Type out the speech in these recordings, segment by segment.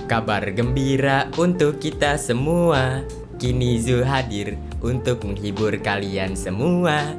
Kabar gembira untuk kita semua. Kini Zu hadir untuk menghibur kalian semua.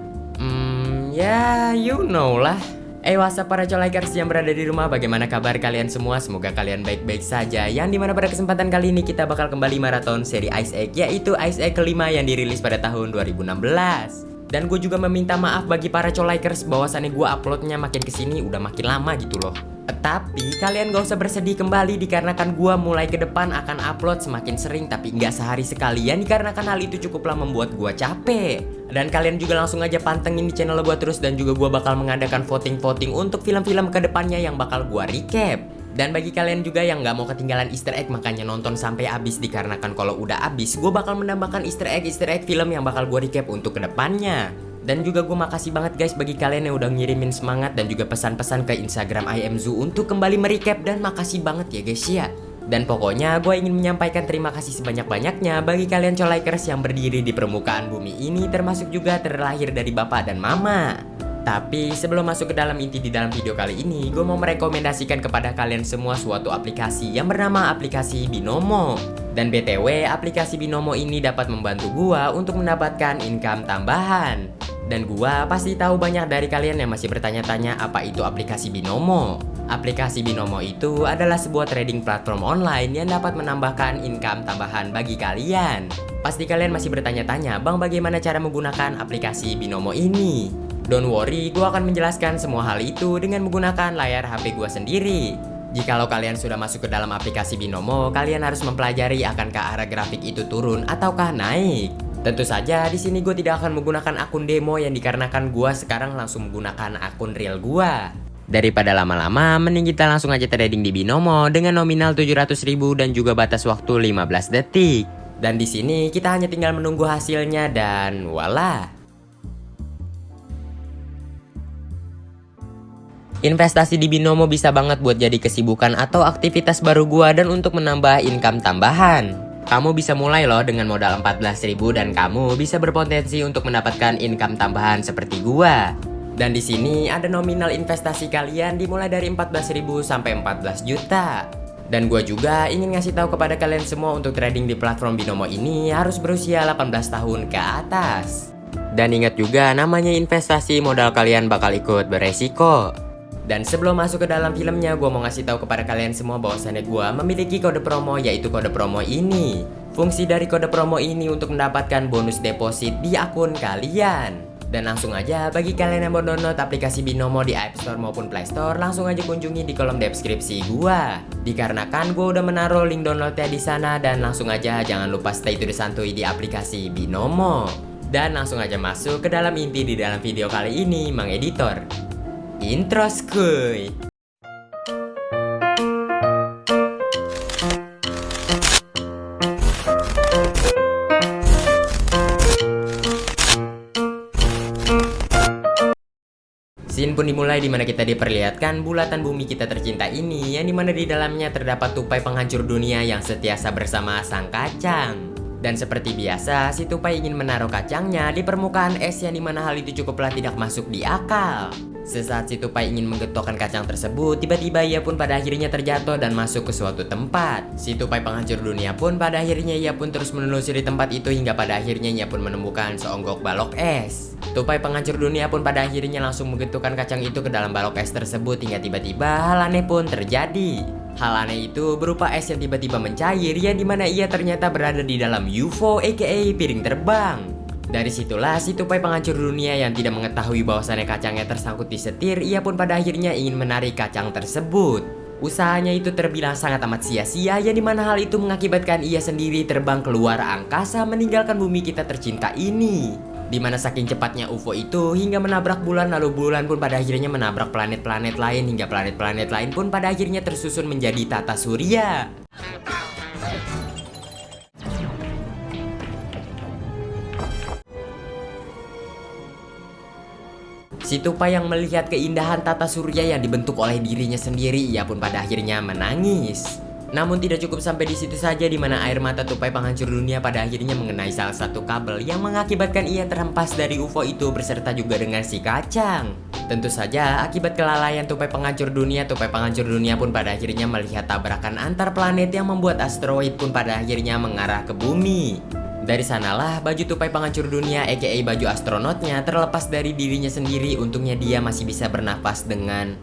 Ya you know lah. What's up para colekers yang berada di rumah, bagaimana kabar kalian semua? Semoga kalian baik-baik saja. Yang dimana pada kesempatan kali ini kita bakal kembali maraton seri Ice Egg, yaitu Ice Egg kelima yang dirilis pada tahun 2016. Dan gue juga meminta maaf bagi para colekers bahwasannya gue uploadnya makin kesini udah makin lama gitu loh. Tapi kalian gak usah bersedih kembali dikarenakan gue mulai ke depan akan upload semakin sering, tapi nggak sehari sekalian dikarenakan hal itu cukuplah membuat gue capek. Dan kalian juga langsung aja pantengin di channel gue terus, dan juga gue bakal mengadakan voting-voting untuk film-film kedepannya yang bakal gue recap. Dan bagi kalian juga yang nggak mau ketinggalan Easter egg, makanya nonton sampai habis dikarenakan kalau udah habis gue bakal menambahkan Easter egg film yang bakal gue recap untuk kedepannya. Dan juga gue makasih banget guys bagi kalian yang udah ngirimin semangat dan juga pesan-pesan ke Instagram IMZoo untuk kembali merecap, dan makasih banget ya guys ya. Dan pokoknya gue ingin menyampaikan terima kasih sebanyak-banyaknya bagi kalian colekers yang berdiri di permukaan bumi ini, termasuk juga terlahir dari bapak dan mama. Tapi sebelum masuk ke dalam inti di dalam video kali ini, gue mau merekomendasikan kepada kalian semua suatu aplikasi yang bernama aplikasi Binomo. Dan BTW, aplikasi Binomo ini dapat membantu gue untuk mendapatkan income tambahan. Dan gua pasti tahu banyak dari kalian yang masih bertanya-tanya apa itu aplikasi Binomo. Aplikasi Binomo itu adalah sebuah trading platform online yang dapat menambahkan income tambahan bagi kalian. Pasti kalian masih bertanya-tanya, Bang, bagaimana cara menggunakan aplikasi Binomo ini? Don't worry, gua akan menjelaskan semua hal itu dengan menggunakan layar HP gua sendiri. Jikalau kalian sudah masuk ke dalam aplikasi Binomo, kalian harus mempelajari akankah arah grafik itu turun ataukah naik. Tentu saja di sini gue tidak akan menggunakan akun demo yang dikarenakan gue sekarang langsung menggunakan akun real gue. Daripada lama-lama, mending kita langsung aja trading di Binomo dengan nominal 700.000 dan juga batas waktu 15 detik. Dan di sini kita hanya tinggal menunggu hasilnya dan voila. Investasi di Binomo bisa banget buat jadi kesibukan atau aktivitas baru gua dan untuk menambah income tambahan. Kamu bisa mulai loh dengan modal 14.000 dan kamu bisa berpotensi untuk mendapatkan income tambahan seperti gua. Dan di sini ada nominal investasi kalian dimulai dari 14.000 sampai 14 juta. Dan gua juga ingin ngasih tahu kepada kalian semua untuk trading di platform Binomo ini harus berusia 18 tahun ke atas. Dan ingat juga namanya investasi, modal kalian bakal ikut beresiko. Dan sebelum masuk ke dalam filmnya, gue mau ngasih tahu kepada kalian semua bahwasannya gue memiliki kode promo, yaitu kode promo ini. Fungsi dari kode promo ini untuk mendapatkan bonus deposit di akun kalian. Dan langsung aja, bagi kalian yang mau download aplikasi Binomo di App Store maupun Play Store, langsung aja kunjungi di kolom deskripsi gue. Dikarenakan gue udah menaruh link downloadnya di sana, dan langsung aja jangan lupa stay to the santuy di aplikasi Binomo. Dan langsung aja masuk ke dalam inti di dalam video kali ini, Mang Editor. Intro skuy. Scene pun dimulai dimana kita diperlihatkan bulatan bumi kita tercinta ini, yang dimana di dalamnya terdapat tupai penghancur dunia yang setiasa bersama sang kacang. Dan seperti biasa, si tupai ingin menaruh kacangnya di permukaan es, yang dimana hal itu cukuplah tidak masuk di akal. Sesaat si tupai ingin menggetokkan kacang tersebut, tiba-tiba ia pun pada akhirnya terjatuh dan masuk ke suatu tempat. Si tupai penghancur dunia pun pada akhirnya ia pun terus menelusuri tempat itu hingga pada akhirnya ia pun menemukan seonggok balok es. Tupai penghancur dunia pun pada akhirnya langsung menggetokkan kacang itu ke dalam balok es tersebut hingga tiba-tiba hal aneh pun terjadi. Hal aneh itu berupa es yang tiba-tiba mencair, yang dimana ia ternyata berada di dalam UFO aka piring terbang. Dari situlah si tupai penghancur dunia yang tidak mengetahui bahwasannya kacangnya tersangkut di setir, ia pun pada akhirnya ingin menarik kacang tersebut. Usahanya itu terbilang sangat amat sia-sia, yang dimana hal itu mengakibatkan ia sendiri terbang keluar angkasa meninggalkan bumi kita tercinta ini. Dimana saking cepatnya UFO itu hingga menabrak bulan, lalu bulan pun pada akhirnya menabrak planet-planet lain, hingga planet-planet lain pun pada akhirnya tersusun menjadi tata surya. Si tupai yang melihat keindahan tata surya yang dibentuk oleh dirinya sendiri, ia pun pada akhirnya menangis. Namun tidak cukup sampai di situ saja, di mana air mata tupai penghancur dunia pada akhirnya mengenai salah satu kabel yang mengakibatkan ia terhempas dari UFO itu beserta juga dengan si kacang. Tentu saja akibat kelalaian tupai penghancur dunia pun pada akhirnya melihat tabrakan antar planet yang membuat asteroid pun pada akhirnya mengarah ke bumi. Dari sanalah baju tupai penghancur dunia aka baju astronotnya terlepas dari dirinya sendiri. Untungnya dia masih bisa bernafas dengan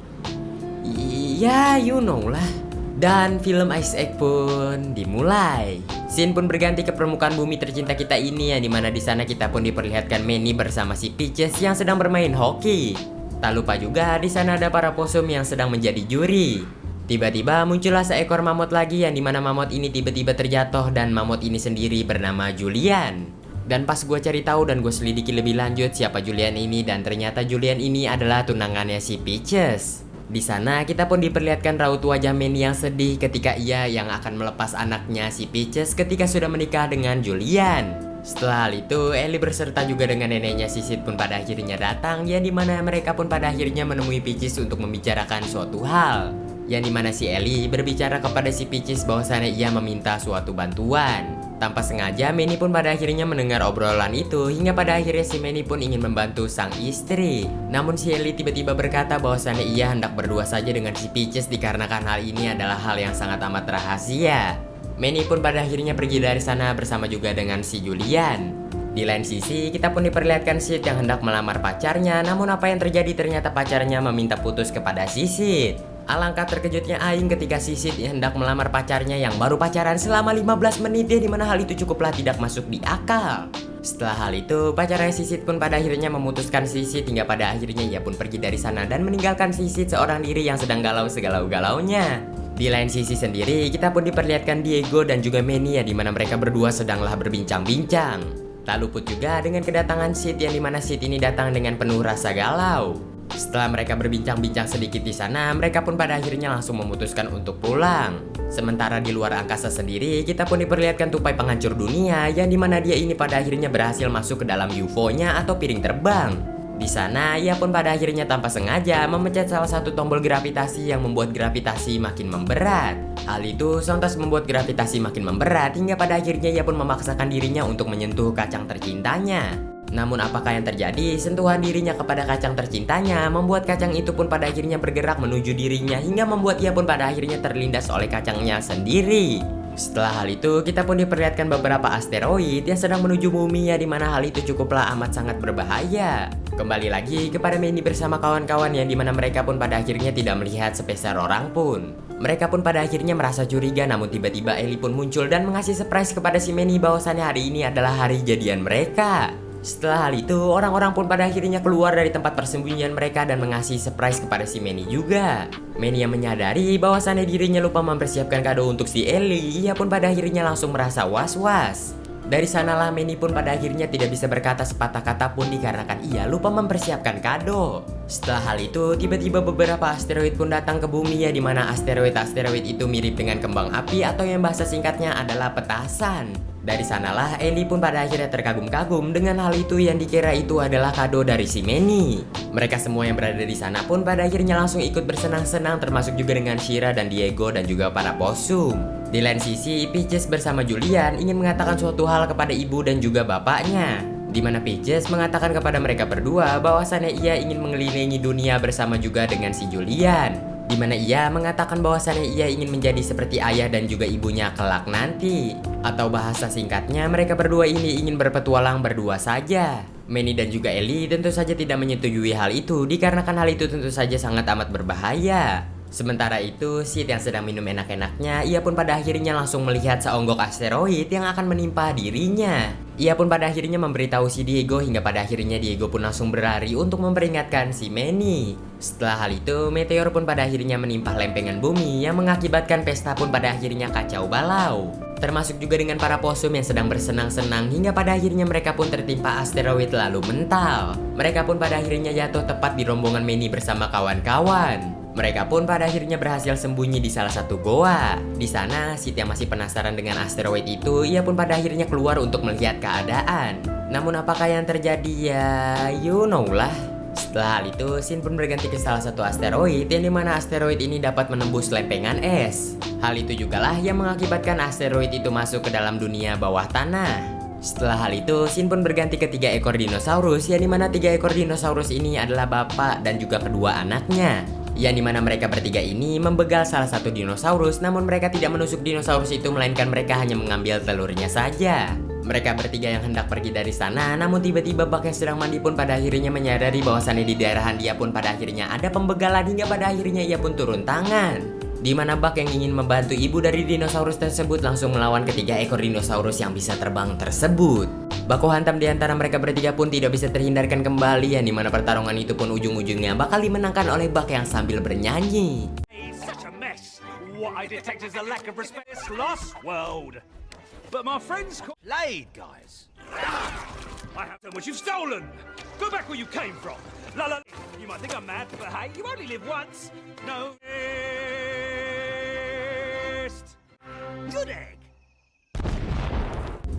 ya you know lah. Dan film Ice Age pun dimulai. Scene pun berganti ke permukaan bumi tercinta kita ini, yang dimana di sana kita pun diperlihatkan Manny bersama si Peaches yang sedang bermain hoki. Tak lupa juga di sana ada para posum yang sedang menjadi juri. Tiba-tiba muncullah seekor mamut lagi, yang dimana mamut ini tiba-tiba terjatuh dan mamut ini sendiri bernama Julian. Dan pas gue cari tahu dan gue selidiki lebih lanjut siapa Julian ini, dan ternyata Julian ini adalah tunangannya si Peaches. Di sana kita pun diperlihatkan raut wajah Manny yang sedih ketika ia yang akan melepas anaknya si Peaches ketika sudah menikah dengan Julian. Setelah hal itu, Ellie berserta juga dengan neneknya si Sid pun pada akhirnya datang, yang dimana mereka pun pada akhirnya menemui Peaches untuk membicarakan suatu hal. Yang dimana si Ellie berbicara kepada si Peaches bahwasannya ia meminta suatu bantuan. Tanpa sengaja Manny pun pada akhirnya mendengar obrolan itu, hingga pada akhirnya si Manny pun ingin membantu sang istri. Namun si Ellie tiba-tiba berkata bahwasannya ia hendak berdua saja dengan si Peaches dikarenakan hal ini adalah hal yang sangat amat rahasia. Manny pun pada akhirnya pergi dari sana bersama juga dengan si Julian. Di lain sisi kita pun diperlihatkan Sid yang hendak melamar pacarnya, namun apa yang terjadi ternyata pacarnya meminta putus kepada si Sid. Alangkah terkejutnya Aing ketika si Sid hendak melamar pacarnya yang baru pacaran selama 15 menit, ya dimana hal itu cukuplah tidak masuk di akal. Setelah hal itu, pacarnya si Sid pun pada akhirnya memutuskan si Sid, hingga pada akhirnya ia pun pergi dari sana dan meninggalkan si Sid seorang diri yang sedang galau segalau-galaunya. Di lain sisi sendiri, kita pun diperlihatkan Diego dan juga Manny, yang dimana mereka berdua sedanglah berbincang-bincang. Tak luput juga dengan kedatangan Sid, yang dimana Sid ini datang dengan penuh rasa galau. Setelah mereka berbincang-bincang sedikit di sana, mereka pun pada akhirnya langsung memutuskan untuk pulang. Sementara di luar angkasa sendiri, kita pun diperlihatkan tupai penghancur dunia, yang dimana dia ini pada akhirnya berhasil masuk ke dalam UFO-nya atau piring terbang. Di sana, ia pun pada akhirnya tanpa sengaja memencet salah satu tombol gravitasi yang membuat gravitasi makin memberat. Hal itu sontas membuat gravitasi makin memberat, hingga pada akhirnya ia pun memaksakan dirinya untuk menyentuh kacang tercintanya. Namun apakah yang terjadi? Sentuhan dirinya kepada kacang tercintanya membuat kacang itu pun pada akhirnya bergerak menuju dirinya, hingga membuat ia pun pada akhirnya terlindas oleh kacangnya sendiri. Setelah hal itu, kita pun diperlihatkan beberapa asteroid yang sedang menuju bumi, ya dimana hal itu cukuplah amat sangat berbahaya. Kembali lagi kepada Manny bersama kawan-kawan, yang dimana mereka pun pada akhirnya tidak melihat sepeser orang pun. Mereka pun pada akhirnya merasa curiga, namun tiba-tiba Ellie pun muncul dan mengasih surprise kepada si Manny bahwasannya hari ini adalah hari jadian mereka. Setelah hal itu, orang-orang pun pada akhirnya keluar dari tempat persembunyian mereka dan mengasih surprise kepada si Manny juga. Manny yang menyadari bahwasannya dirinya lupa mempersiapkan kado untuk si Ellie, ia pun pada akhirnya langsung merasa was-was. Dari sanalah Manny pun pada akhirnya tidak bisa berkata sepatah kata pun dikarenakan ia lupa mempersiapkan kado. Setelah hal itu, tiba-tiba beberapa asteroid pun datang ke bumi, ya dimana asteroid-asteroid itu mirip dengan kembang api atau yang bahasa singkatnya adalah petasan. Dari sanalah Ellie pun pada akhirnya terkagum-kagum dengan hal itu yang dikira itu adalah kado dari si Manny. Mereka semua yang berada di sana pun pada akhirnya langsung ikut bersenang-senang, termasuk juga dengan Shira dan Diego dan juga para posum. Di lain sisi, Peaches bersama Julian ingin mengatakan suatu hal kepada ibu dan juga bapaknya, di mana Peaches mengatakan kepada mereka berdua bahwasannya ia ingin mengelilingi dunia bersama juga dengan si Julian. Di mana ia mengatakan bahwasannya ia ingin menjadi seperti ayah dan juga ibunya kelak nanti. Atau bahasa singkatnya, mereka berdua ini ingin berpetualang berdua saja. Manny dan juga Ellie tentu saja tidak menyetujui hal itu, dikarenakan hal itu tentu saja sangat amat berbahaya. Sementara itu, Sid yang sedang minum enak-enaknya, ia pun pada akhirnya langsung melihat seonggok asteroid yang akan menimpa dirinya. Ia pun pada akhirnya memberitahu si Diego, hingga pada akhirnya Diego pun langsung berlari untuk memperingatkan si Manny. Setelah hal itu, meteor pun pada akhirnya menimpa lempengan bumi yang mengakibatkan pesta pun pada akhirnya kacau balau. Termasuk juga dengan para posum yang sedang bersenang-senang, hingga pada akhirnya mereka pun tertimpa asteroid lalu mental. Mereka pun pada akhirnya jatuh tepat di rombongan Manny bersama kawan-kawan. Mereka pun pada akhirnya berhasil sembunyi di salah satu goa. Di sana, Sid yang masih penasaran dengan asteroid itu, ia pun pada akhirnya keluar untuk melihat keadaan. Namun apakah yang terjadi, ya you know lah. Setelah hal itu, scene pun berganti ke salah satu asteroid yang dimana asteroid ini dapat menembus lempengan es. Hal itu jugalah yang mengakibatkan asteroid itu masuk ke dalam dunia bawah tanah. Setelah hal itu, scene pun berganti ke 3 ekor dinosaurus yang dimana 3 ekor dinosaurus ini adalah bapak dan juga kedua anaknya. Yang dimana mereka bertiga ini membegal salah satu dinosaurus, namun mereka tidak menusuk dinosaurus itu melainkan mereka hanya mengambil telurnya saja. Mereka bertiga yang hendak pergi dari sana, namun tiba-tiba Buck yang sedang mandi pun pada akhirnya menyadari bahwasannya di daerahan dia pun pada akhirnya ada pembegalan hingga pada akhirnya ia pun turun tangan. Di mana Buck yang ingin membantu ibu dari dinosaurus tersebut langsung melawan ketiga ekor dinosaurus yang bisa terbang tersebut. Baku hantam di antara mereka bertiga pun tidak bisa terhindarkan kembali, yang dimana pertarungan itu pun ujung-ujungnya bakal dimenangkan oleh Buck yang sambil bernyanyi. But my friends laid, guys. I have so much you've stolen. Go back where you came from. La la. You might think I'm mad, but hey, you only live once. No. Good egg.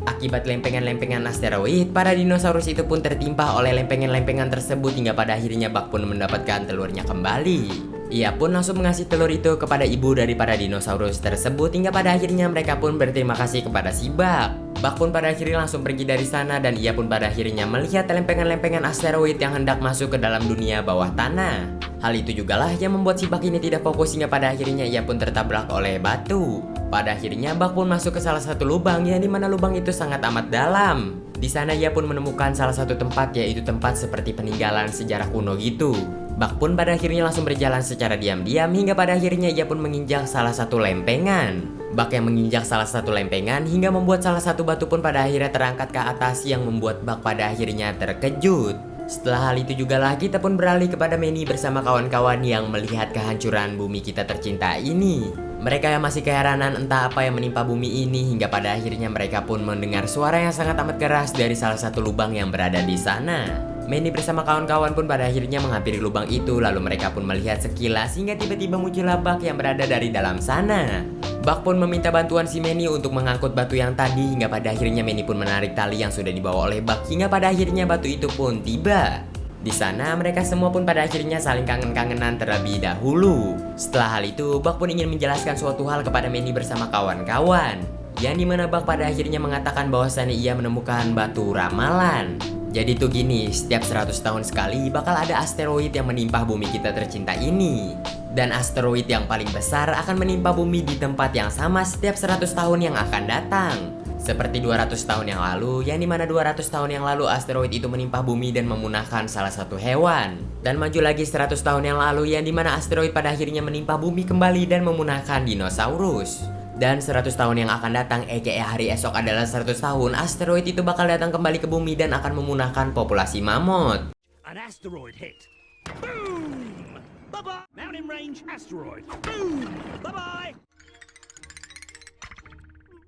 Akibat lempengan-lempengan asteroid, para dinosaurus itu pun tertimpa oleh lempengan-lempengan tersebut hingga pada akhirnya Buck pun mendapatkan telurnya kembali. Ia pun langsung mengasih telur itu kepada ibu dari para dinosaurus tersebut hingga pada akhirnya mereka pun berterima kasih kepada si Buck. Buck pun pada akhirnya langsung pergi dari sana dan ia pun pada akhirnya melihat lempengan-lempengan asteroid yang hendak masuk ke dalam dunia bawah tanah. Hal itu jugalah yang membuat si Buck ini tidak fokus hingga pada akhirnya ia pun tertabrak oleh batu. Pada akhirnya Buck pun masuk ke salah satu lubang yang dimana lubang itu sangat amat dalam. Di sana ia pun menemukan salah satu tempat, yaitu tempat seperti peninggalan sejarah kuno gitu. Buck pun pada akhirnya langsung berjalan secara diam-diam hingga pada akhirnya ia pun menginjak salah satu lempengan. Buck yang menginjak salah satu lempengan hingga membuat salah satu batu pun pada akhirnya terangkat ke atas yang membuat Buck pada akhirnya terkejut. Setelah hal itu jugalah kita pun beralih kepada Manny bersama kawan-kawan yang melihat kehancuran bumi kita tercinta ini. Mereka yang masih keheranan entah apa yang menimpa bumi ini hingga pada akhirnya mereka pun mendengar suara yang sangat amat keras dari salah satu lubang yang berada di sana. Manny bersama kawan-kawan pun pada akhirnya menghampiri lubang itu, lalu mereka pun melihat sekilas hingga tiba-tiba muncullah Buck yang berada dari dalam sana. Buck pun meminta bantuan si Manny untuk mengangkut batu yang tadi hingga pada akhirnya Manny pun menarik tali yang sudah dibawa oleh Buck hingga pada akhirnya batu itu pun tiba. Di sana mereka semua pun pada akhirnya saling kangen-kangenan terlebih dahulu. Setelah hal itu Buck pun ingin menjelaskan suatu hal kepada Manny bersama kawan-kawan, yang dimana Buck pada akhirnya mengatakan bahwasannya ia menemukan batu ramalan. Jadi tuh gini, setiap 100 tahun sekali bakal ada asteroid yang menimpa bumi kita tercinta ini. Dan asteroid yang paling besar akan menimpa bumi di tempat yang sama setiap 100 tahun yang akan datang. Seperti 200 tahun yang lalu, yang dimana 200 tahun yang lalu asteroid itu menimpa bumi dan memunahkan salah satu hewan. Dan maju lagi 100 tahun yang lalu, yang dimana asteroid pada akhirnya menimpa bumi kembali dan memunahkan dinosaurus. Dan 100 tahun yang akan datang, aka hari esok adalah 100 tahun, asteroid itu bakal datang kembali ke bumi dan akan memunahkan populasi mamut. An asteroid hit. Boom! Bye-bye! Mountain range asteroid. Boom! Bye-bye!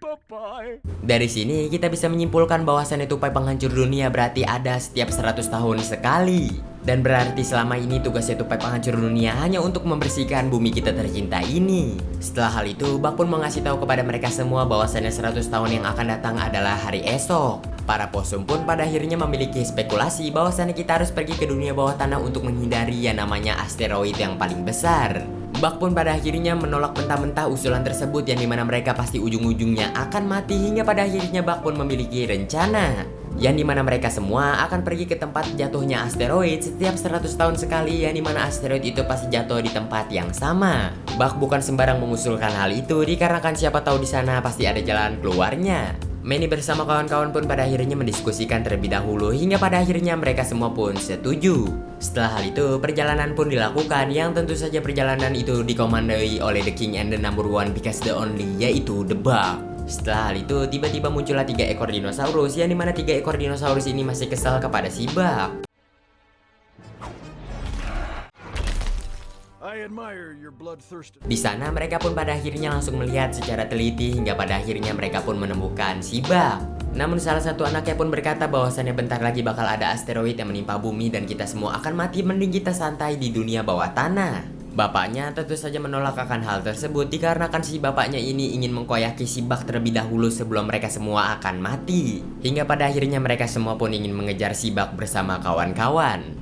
Bye-bye! Dari sini kita bisa menyimpulkan bahwasannya tupai penghancur dunia berarti ada setiap 100 tahun sekali. Dan berarti selama ini tugasnya tupai penghancur dunia hanya untuk membersihkan bumi kita tercinta ini. Setelah hal itu, Buck pun mengasih tahu kepada mereka semua bahwasannya 100 tahun yang akan datang adalah hari esok. Para posum pun pada akhirnya memiliki spekulasi bahwasannya kita harus pergi ke dunia bawah tanah untuk menghindari yang namanya asteroid yang paling besar. Buck pun pada akhirnya menolak mentah-mentah usulan tersebut, yang dimana mereka pasti ujung-ujungnya akan mati hingga pada akhirnya Buck pun memiliki rencana. Yang dimana mereka semua akan pergi ke tempat jatuhnya asteroid setiap 100 tahun sekali, yang dimana asteroid itu pasti jatuh di tempat yang sama. Buck bukan sembarang mengusulkan hal itu, dikarenakan siapa tahu di sana pasti ada jalan keluarnya. Manny bersama kawan-kawan pun pada akhirnya mendiskusikan terlebih dahulu hingga pada akhirnya mereka semua pun setuju. Setelah hal itu perjalanan pun dilakukan, yang tentu saja perjalanan itu dikomandoi oleh the king and the number one because the only, yaitu the Buck. Setelah hal itu tiba-tiba muncullah 3 ekor dinosaurus, yang dimana 3 ekor dinosaurus ini masih kesal kepada si Buck. Di sana mereka pun pada akhirnya langsung melihat secara teliti hingga pada akhirnya mereka pun menemukan si Buck. Namun salah satu anaknya pun berkata bahwasannya bentar lagi bakal ada asteroid yang menimpa bumi dan kita semua akan mati, mending kita santai di dunia bawah tanah. Bapaknya tentu saja menolak akan hal tersebut dikarenakan si bapaknya ini ingin mengkoyaki si Buck terlebih dahulu sebelum mereka semua akan mati. Hingga pada akhirnya mereka semua pun ingin mengejar si Buck bersama kawan-kawan.